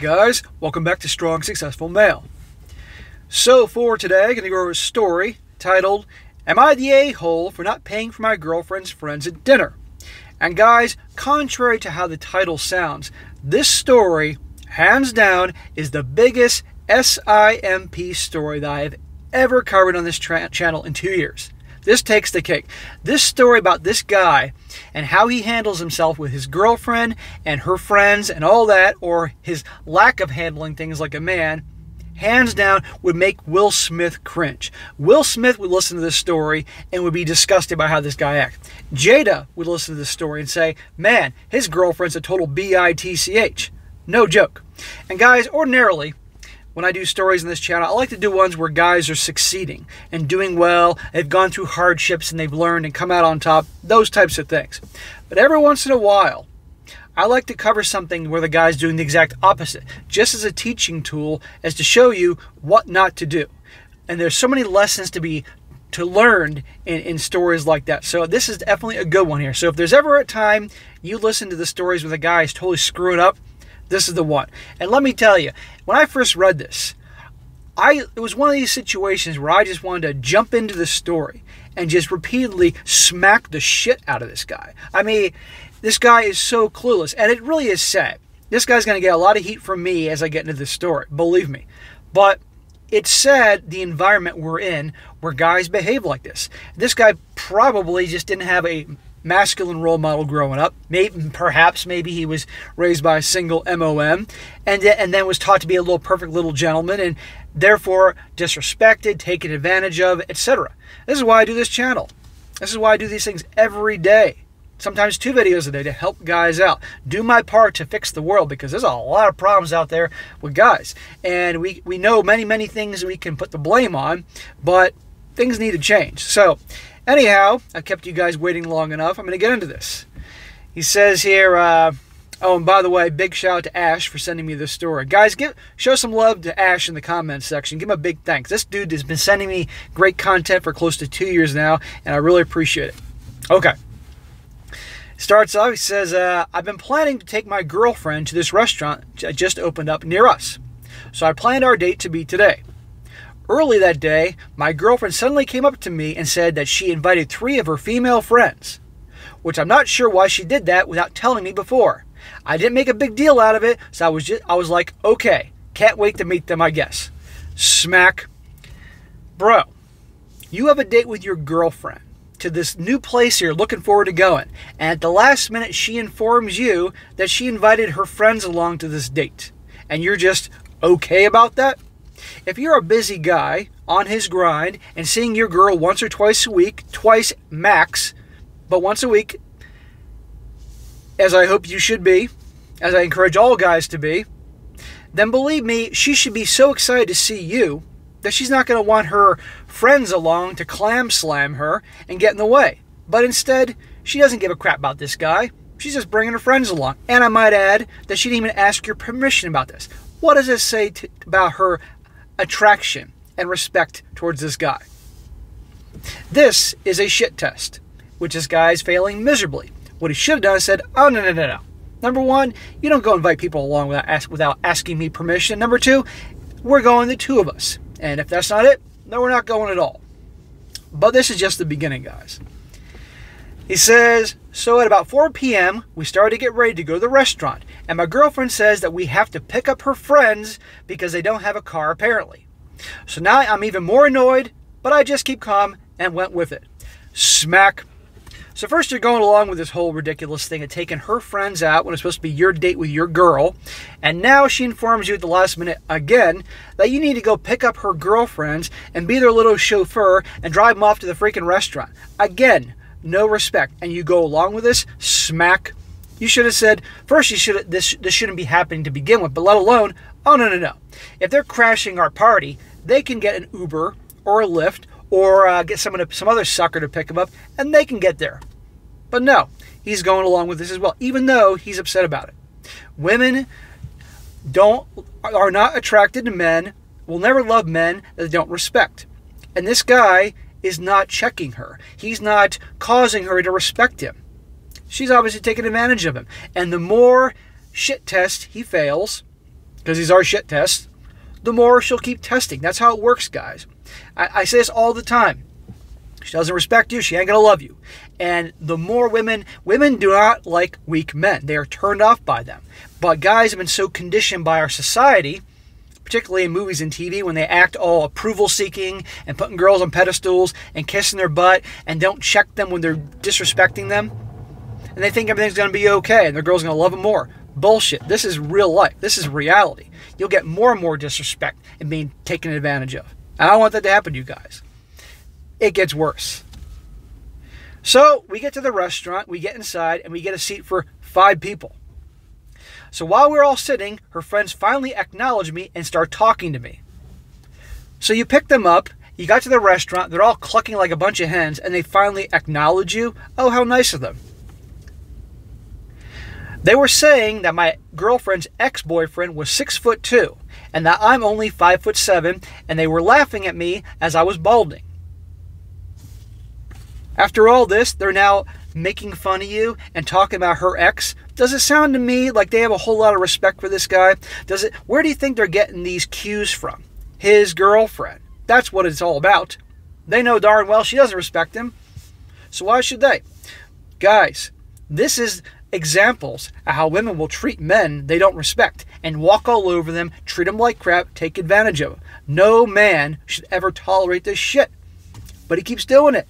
guys, welcome back to Strong Successful Male. So for today, I'm going to go over a story titled, Am I the A-hole for not paying for my girlfriend's friends at dinner? And guys, contrary to how the title sounds, this story, hands down, is the biggest SIMP story that I have ever covered on this channel in 2 years. This takes the cake. This story about this guy and how he handles himself with his girlfriend and her friends and all that, or his lack of handling things like a man, hands down would make Will Smith cringe. Will Smith would listen to this story and would be disgusted by how this guy acts. Jada would listen to this story and say, man, his girlfriend's a total bitch. No joke. And guys, ordinarily, when I do stories on this channel, I like to do ones where guys are succeeding and doing well, they've gone through hardships and they've learned and come out on top, those types of things. But every once in a while, I like to cover something where the guy's doing the exact opposite, just as a teaching tool, as to show you what not to do. And there's so many lessons to learn in stories like that. So this is definitely a good one here. So if there's ever a time you listen to the stories where the guy is totally screwing up, this is the one. And let me tell you, when I first read this, it was one of these situations where I just wanted to jump into the story and just repeatedly smack the shit out of this guy. I mean, this guy is so clueless, and it really is sad. This guy's going to get a lot of heat from me as I get into this story, believe me. But it's sad the environment we're in where guys behave like this. This guy probably just didn't have a masculine role model growing up. Perhaps he was raised by a single MOM and then was taught to be a little perfect little gentleman and therefore disrespected, taken advantage of, etc. This is why I do this channel. This is why I do these things every day. Sometimes 2 videos a day to help guys out. Do my part to fix the world, because there's a lot of problems out there with guys. And we know many things we can put the blame on, but things need to change. So anyhow, I kept you guys waiting long enough. I'm going to get into this. He says here, oh, and by the way, big shout out to Ash for sending me this story. Guys, show some love to Ash in the comments section. Give him a big thanks. This dude has been sending me great content for close to 2 years now, and I really appreciate it. Okay. Starts off, he says, I've been planning to take my girlfriend to this restaurant that just opened up near us. So I planned our date to be today. Early that day, my girlfriend suddenly came up to me and said that she invited 3 of her female friends, which I'm not sure why she did that without telling me before. I didn't make a big deal out of it, so I was like, okay, can't wait to meet them, I guess. Smack. Bro, you have a date with your girlfriend to this new place you're looking forward to going, and at the last minute she informs you that she invited her friends along to this date, and you're just okay about that? If you're a busy guy on his grind and seeing your girl once or twice a week, twice max, but once a week, as I hope you should be, as I encourage all guys to be, then believe me, she should be so excited to see you that she's not going to want her friends along to clam slam her and get in the way. But instead, she doesn't give a crap about this guy. She's just bringing her friends along. And I might add that she didn't even ask your permission about this. What does this say about her attraction and respect towards this guy? This is a shit test, which this guy is failing miserably. What he should have done is said, oh, no. Number 1, you don't go invite people along without asking me permission. Number 2, we're going the 2 of us. And if that's not it, then we're not going at all. But this is just the beginning, guys. He says, so at about 4 p.m., we started to get ready to go to the restaurant, and my girlfriend says that we have to pick up her friends because they don't have a car, apparently. So now I'm even more annoyed, but I just keep calm and went with it. Smack. So first you're going along with this whole ridiculous thing of taking her friends out when it's supposed to be your date with your girl, and now she informs you at the last minute again that you need to go pick up her girlfriends and be their little chauffeur and drive them off to the freaking restaurant. Again, no respect. And you go along with this? Smack. You should have said, first, this shouldn't be happening to begin with, but let alone, oh, no. If they're crashing our party, they can get an Uber or a Lyft or get some other sucker to pick them up, and they can get there. But no, he's going along with this as well, even though he's upset about it. Women are not attracted to men, will never love men that they don't respect. And this guy is not checking her. He's not causing her to respect him. She's obviously taking advantage of him. And the more shit test he fails, because these are shit tests, the more she'll keep testing. That's how it works, guys. I say this all the time. She doesn't respect you, she ain't going to love you. And the more women do not like weak men. They are turned off by them. But guys have been so conditioned by our society, particularly in movies and TV, when they act all approval-seeking and putting girls on pedestals and kissing their butt and don't check them when they're disrespecting them. And they think everything's going to be okay and their girl's going to love them more. Bullshit. This is real life. This is reality. You'll get more and more disrespect and being taken advantage of. I don't want that to happen to you guys. It gets worse. So we get to the restaurant, we get inside, and we get a seat for 5 people. So while we're all sitting, her friends finally acknowledge me and start talking to me. So you pick them up, you got to the restaurant, they're all clucking like a bunch of hens, and they finally acknowledge you. Oh, how nice of them. They were saying that my girlfriend's ex-boyfriend was 6'2", and that I'm only 5'7", and they were laughing at me as I was balding. After all this, they're now making fun of you and talking about her ex. Does it sound to me like they have a whole lot of respect for this guy? Where do you think they're getting these cues from? His girlfriend. That's what it's all about. They know darn well she doesn't respect him. So why should they? Guys, this is examples of how women will treat men they don't respect and walk all over them, treat them like crap, take advantage of them. No man should ever tolerate this shit. But he keeps doing it.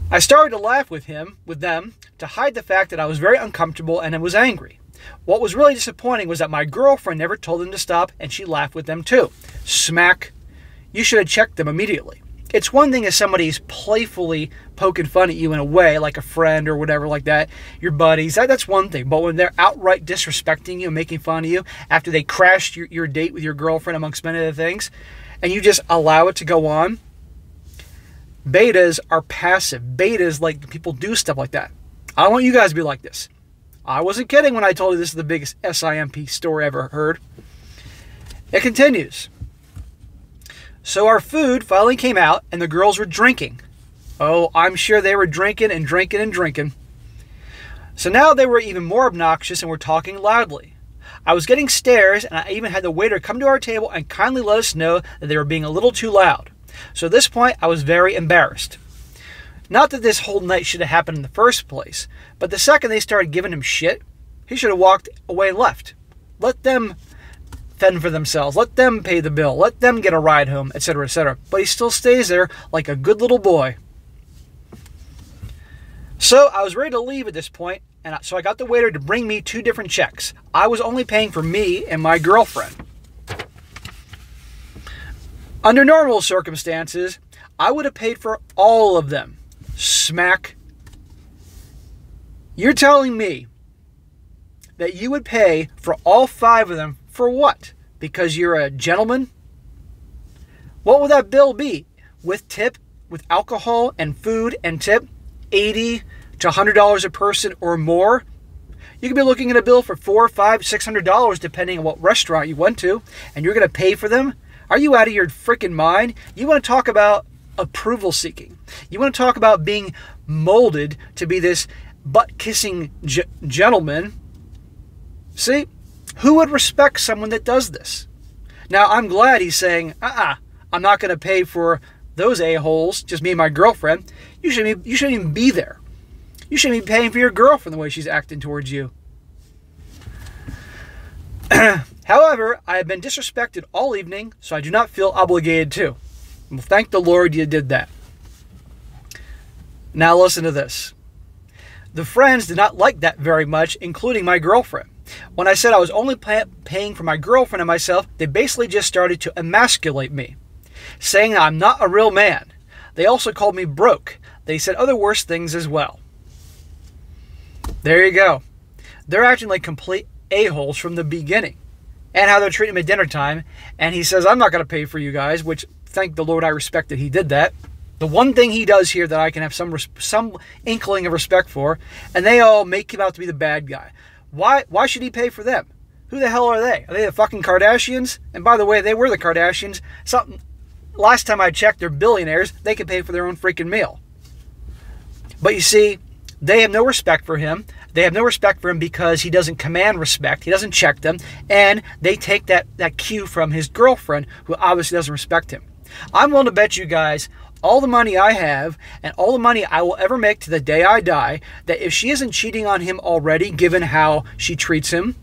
I started to laugh with them, to hide the fact that I was very uncomfortable and I was angry. What was really disappointing was that my girlfriend never told them to stop, and she laughed with them too. Smack. You should have checked them immediately. It's one thing if somebody's playfully poking fun at you in a way, like a friend or whatever like that, your buddies, that's one thing. But when they're outright disrespecting you and making fun of you after they crashed your date with your girlfriend, amongst many other things, and you just allow it to go on, betas are passive. Betas like people do stuff like that. I don't want you guys to be like this. I wasn't kidding when I told you this is the biggest SIMP story I ever heard. It continues. So our food finally came out and the girls were drinking. Oh, I'm sure they were drinking and drinking and drinking. So now they were even more obnoxious and were talking loudly. I was getting stares, and I even had the waiter come to our table and kindly let us know that they were being a little too loud. So at this point, I was very embarrassed. Not that this whole night should have happened in the first place, but the second they started giving him shit, he should have walked away and left. Let them fend for themselves. Let them pay the bill. Let them get a ride home, etc., etc. But he still stays there like a good little boy. So I was ready to leave at this point, and so I got the waiter to bring me 2 different checks. I was only paying for me and my girlfriend. Under normal circumstances, I would have paid for all of them. Smack. You're telling me that you would pay for all 5 of them for what? Because you're a gentleman? What would that bill be? With tip, with alcohol and food and tip, $80 to $100 a person or more? You could be looking at a bill for $400, $500, $600 depending on what restaurant you went to, and you're going to pay for them? Are you out of your freaking mind? You want to talk about approval seeking. You want to talk about being molded to be this butt-kissing gentleman. See? Who would respect someone that does this? Now, I'm glad he's saying, I'm not going to pay for those a-holes, just me and my girlfriend. You shouldn't even be there. You shouldn't be paying for your girlfriend the way she's acting towards you. However, I have been disrespected all evening, so I do not feel obligated to. Well, thank the Lord you did that. Now listen to this. The friends did not like that very much, including my girlfriend. When I said I was only paying for my girlfriend and myself, they basically just started to emasculate me, saying that I'm not a real man. They also called me broke. They said other worse things as well. There you go. They're acting like complete a-holes from the beginning. And how they're treating him at dinner time. And he says, I'm not going to pay for you guys, which, thank the Lord, I respect that he did that. The one thing he does here that I can have some inkling of respect for, and they all make him out to be the bad guy. Why should he pay for them? Who the hell are they? Are they the fucking Kardashians? And by the way, they were the Kardashians. Last time I checked, they're billionaires. They can pay for their own freaking meal. But you see, They have no respect for him. They have no respect for him because he doesn't command respect. He doesn't check them. And they take that cue from his girlfriend, who obviously doesn't respect him. I'm willing to bet you guys all the money I have and all the money I will ever make to the day I die, that if she isn't cheating on him already, given how she treats him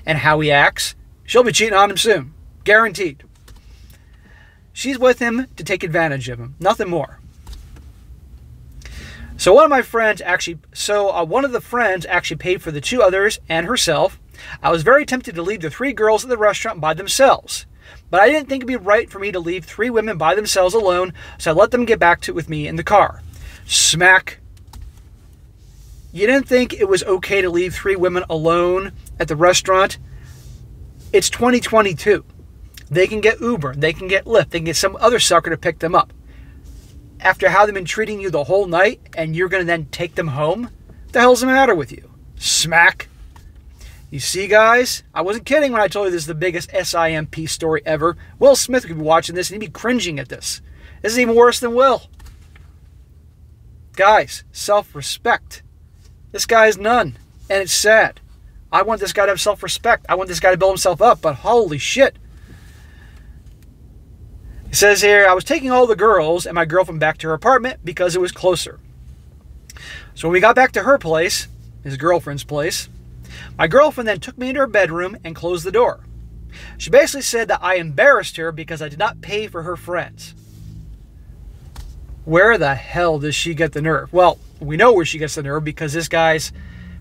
and how he acts, she'll be cheating on him soon. Guaranteed. She's with him to take advantage of him. Nothing more. So one of the friends actually paid for the 2 others and herself. I was very tempted to leave the 3 girls at the restaurant by themselves. But I didn't think it'd be right for me to leave 3 women by themselves alone, so I let them get back to it with me in the car. Smack. You didn't think it was okay to leave 3 women alone at the restaurant? It's 2022. They can get Uber, they can get Lyft, they can get some other sucker to pick them up. After how they've been treating you the whole night, and you're going to then take them home? What the hell's the matter with you? Smack. You see, guys? I wasn't kidding when I told you this is the biggest SIMP story ever. Will Smith could be watching this and he'd be cringing at this. This is even worse than Will. Guys, self-respect. This guy has none, and it's sad. I want this guy to have self-respect. I want this guy to build himself up, but holy shit. It says here, I was taking all the girls and my girlfriend back to her apartment because it was closer. So when we got back to her place, his girlfriend's place, my girlfriend then took me into her bedroom and closed the door. She basically said that I embarrassed her because I did not pay for her friends. Where the hell does she get the nerve? Well, we know where she gets the nerve because this guy's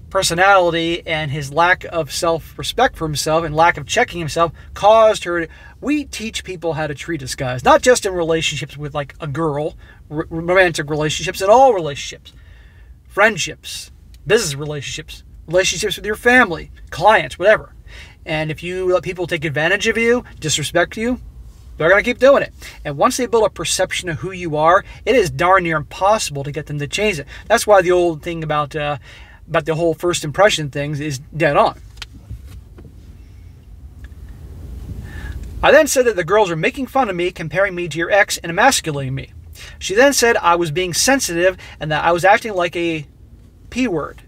personality and his lack of self-respect for himself and lack of checking himself caused her to... We teach people how to treat us, guys. Not just in relationships with like a girl, romantic relationships, in all relationships. Friendships, business relationships, relationships with your family, clients, whatever. And if you let people take advantage of you, disrespect you, they're going to keep doing it. And once they build a perception of who you are, it is darn near impossible to get them to change it. That's why the old thing about the whole first impression things is dead on. I then said that the girls were making fun of me, comparing me to your ex and emasculating me. She then said I was being sensitive and that I was acting like a P word.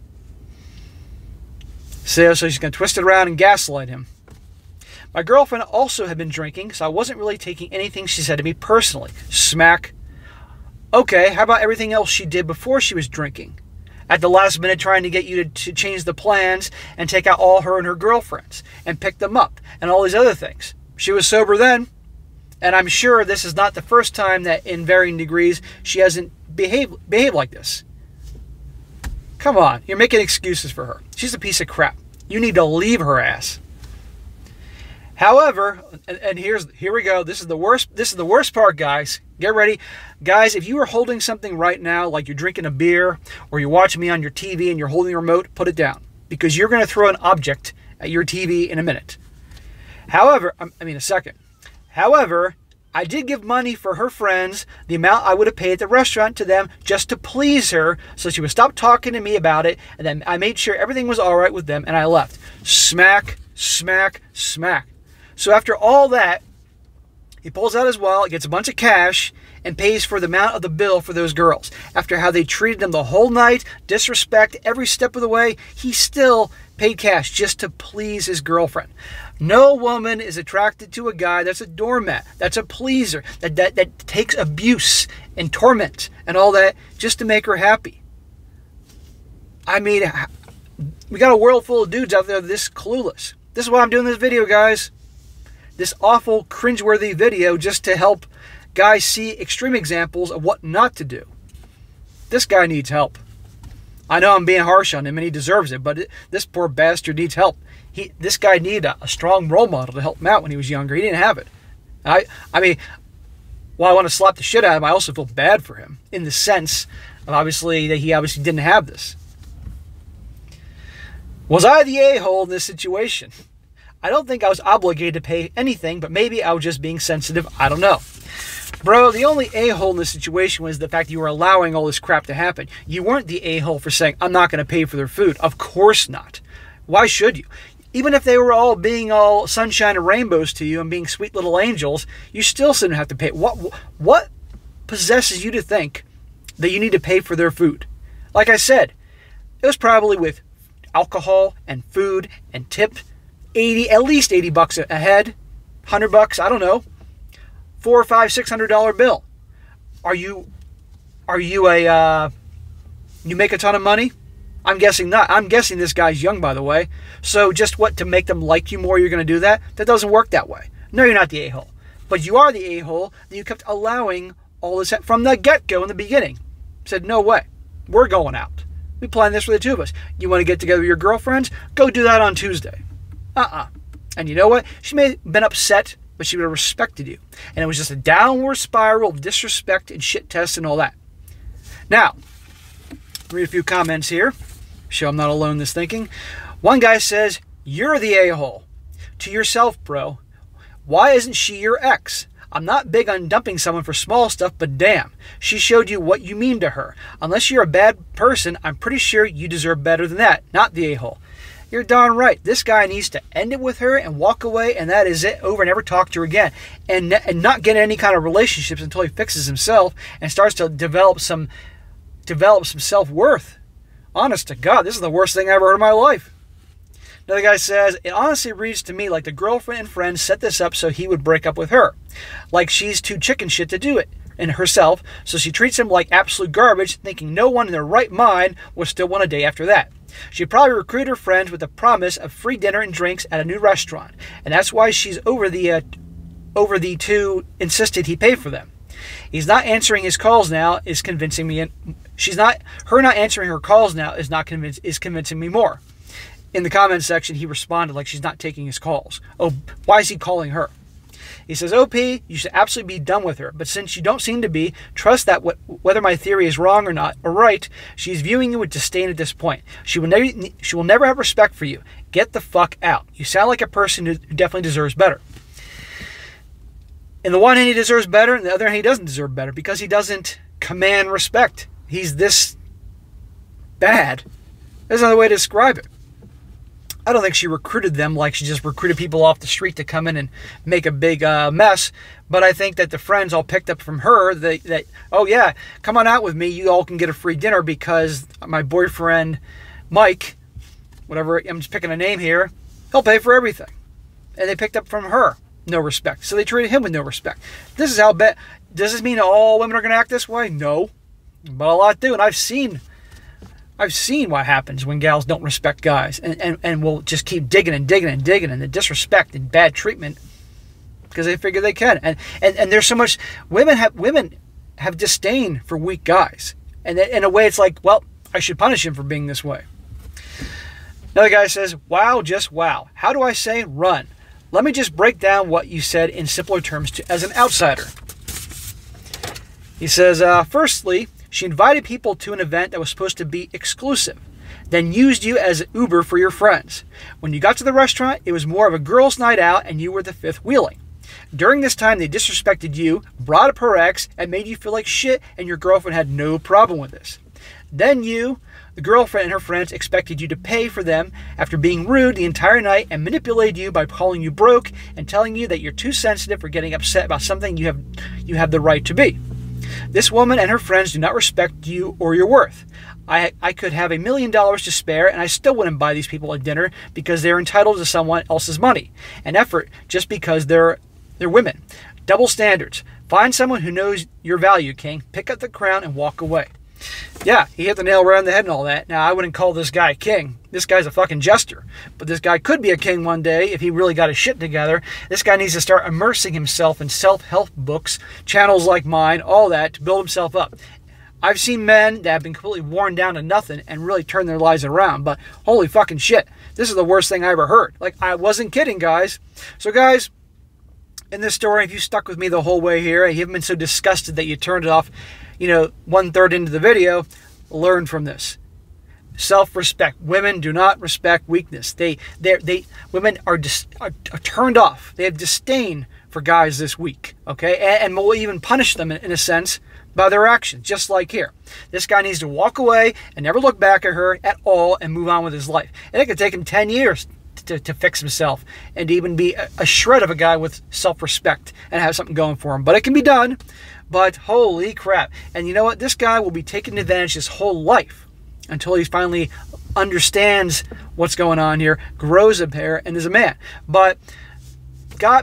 So she's going to twist it around and gaslight him. My girlfriend also had been drinking, so I wasn't really taking anything she said to me personally. Smack. Okay, how about everything else she did before she was drinking? At the last minute trying to get you to change the plans and take out all her and her girlfriends and pick them up and all these other things. She was sober then, and I'm sure this is not the first time that in varying degrees she hasn't behaved like this. Come on, you're making excuses for her. She's a piece of crap. You need to leave her ass. However, and here we go. This is the worst part, guys. Get ready. Guys, if you are holding something right now, like you're drinking a beer or you're watching me on your TV and you're holding a remote, put it down. Because you're going to throw an object at your TV in a minute. However, a second. However, I did give money for her friends, the amount I would have paid at the restaurant to them just to please her so she would stop talking to me about it, and then I made sure everything was all right with them and I left. Smack, smack, smack. So after all that, he pulls out his wallet, gets a bunch of cash, and pays for the amount of the bill for those girls. After how they treated him the whole night, disrespect every step of the way, he still paid cash just to please his girlfriend. No woman is attracted to a guy that's a doormat, that's a pleaser, that takes abuse and torment and all that just to make her happy. I mean, we got a world full of dudes out there this clueless. This is why I'm doing this video, guys. This awful, cringeworthy video just to help guys see extreme examples of what not to do. This guy needs help. I know I'm being harsh on him and he deserves it, but this poor bastard needs help. This guy needed a strong role model to help him out when he was younger. He didn't have it. I mean, while I want to slap the shit out of him, I also feel bad for him in the sense of obviously that he obviously didn't have this. Was I the a-hole in this situation? I don't think I was obligated to pay anything, but maybe I was just being sensitive. I don't know. Bro, the only a-hole in this situation was the fact you were allowing all this crap to happen. You weren't the a-hole for saying, I'm not going to pay for their food. Of course not. Why should you? Even if they were all being all sunshine and rainbows to you and being sweet little angels, you still shouldn't have to pay. What possesses you to think that you need to pay for their food? Like I said, It was probably with alcohol and food and tip, at least 80 bucks a head, 100 bucks, I don't know, $400 or $500, $600 bill. Are you you make a ton of money? I'm guessing not. I'm guessing this guy's young, by the way. So just what, to make them like you more, you're going to do that? That doesn't work that way. No, you're not the a-hole. But you are the a-hole that you kept allowing all this from the get-go in the beginning. Said, no way. We're going out. We planned this for the two of us. You want to get together with your girlfriends? Go do that on Tuesday. And you know what? She may have been upset, but she would have respected you. And it was just a downward spiral of disrespect and shit tests and all that. Now, read a few comments here. Show I'm not alone in this thinking. One guy says, you're the a-hole. To yourself, bro. Why isn't she your ex? I'm not big on dumping someone for small stuff, but damn, she showed you what you mean to her. Unless you're a bad person, I'm pretty sure you deserve better than that, not the a-hole. You're darn right. This guy needs to end it with her and walk away, and that is it. Over and never talk to her again. And not get any kind of relationships until he fixes himself and starts to develop some self-worth. Honest to God, this is the worst thing I ever heard in my life. Another guy says, it honestly reads to me like the girlfriend and friend set this up so he would break up with her. Like she's too chicken shit to do it and herself, so she treats him like absolute garbage, thinking no one in their right mind will still want a day after that. She probably recruited her friends with the promise of free dinner and drinks at a new restaurant, and that's why she's over the two insisted he pay for them. He's not answering his calls now is convincing me. Her not answering her calls now is convincing me more. In the comment section, he responded like she's not taking his calls. Oh, why is he calling her? He says, OP, you should absolutely be done with her. But since you don't seem to be, trust that whether my theory is wrong or not, or right, she's viewing you with disdain at this point. She will never have respect for you. Get the fuck out. You sound like a person who definitely deserves better. In the one hand, he deserves better. In the other hand, he doesn't deserve better because he doesn't command respect. He's this bad. There's another way to describe it. I don't think she recruited them like she just recruited people off the street to come in and make a big mess. But I think that the friends all picked up from her that, oh yeah, come on out with me. You all can get a free dinner because my boyfriend, Mike, whatever, I'm just picking a name here, he'll pay for everything. And they picked up from her no respect. So they treated him with no respect. This is how bad. Does this mean all women are going to act this way? No. But a lot do. And I've seen what happens when gals don't respect guys and will just keep digging and digging and digging and the disrespect and bad treatment because they figure they can. And there's so much women have disdain for weak guys. And in a way it's like, well, I should punish him for being this way. Another guy says, wow, just wow. How do I say run? Let me just break down what you said in simpler terms as an outsider. He says, firstly, she invited people to an event that was supposed to be exclusive, then used you as Uber for your friends. When you got to the restaurant, it was more of a girls' night out and you were the fifth wheeling. During this time, they disrespected you, brought up her ex, and made you feel like shit, and your girlfriend had no problem with this. Then you, the girlfriend and her friends, expected you to pay for them after being rude the entire night and manipulated you by calling you broke and telling you that you're too sensitive for getting upset about something you have the right to be. This woman and her friends do not respect you or your worth. I could have $1 million to spare and I still wouldn't buy these people a dinner because they're entitled to someone else's money and effort just because they're women. Double standards. Find someone who knows your value, King. Pick up the crown and walk away. Yeah, he hit the nail right on the head and all that. Now, I wouldn't call this guy a king. This guy's a fucking jester. But this guy could be a king one day if he really got his shit together. This guy needs to start immersing himself in self-help books, channels like mine, all that, to build himself up. I've seen men that have been completely worn down to nothing and really turned their lives around. But holy fucking shit, this is the worst thing I ever heard. Like, I wasn't kidding, guys. So, guys, in this story, if you stuck with me the whole way here, and you haven't been so disgusted that you turned it off, 1/3 into the video, learn from this. Self-respect. Women do not respect weakness. Women are turned off. They have disdain for guys this weak, okay? And will even punish them in a sense by their actions, just like here. This guy needs to walk away and never look back at her at all and move on with his life. And it could take him 10 years to fix himself and even be a shred of a guy with self-respect and have something going for him. But it can be done. But holy crap. And you know what? This guy will be taken advantage his whole life. until he finally understands what's going on here, grows a pair, and is a man. But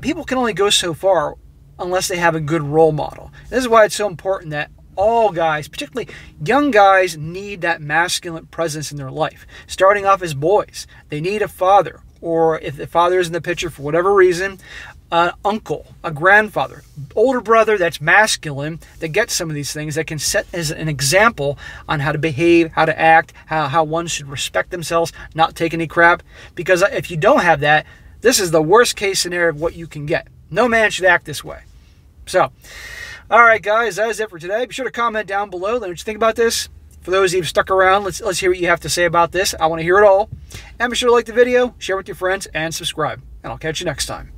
people can only go so far unless they have a good role model. This is why it's so important that all guys, particularly young guys, need that masculine presence in their life. Starting off as boys, they need a father, or if the father is in the picture for whatever reason, an uncle, a grandfather, older brother that's masculine, that gets some of these things, that can set as an example on how to behave, how to act, how one should respect themselves, not take any crap. Because if you don't have that, this is the worst case scenario of what you can get. No man should act this way. So, all right, guys, that is it for today. Be sure to comment down below. Let me know what you think about this. For those of you who've stuck around, let's hear what you have to say about this. I want to hear it all. And be sure to like the video, share with your friends, and subscribe. And I'll catch you next time.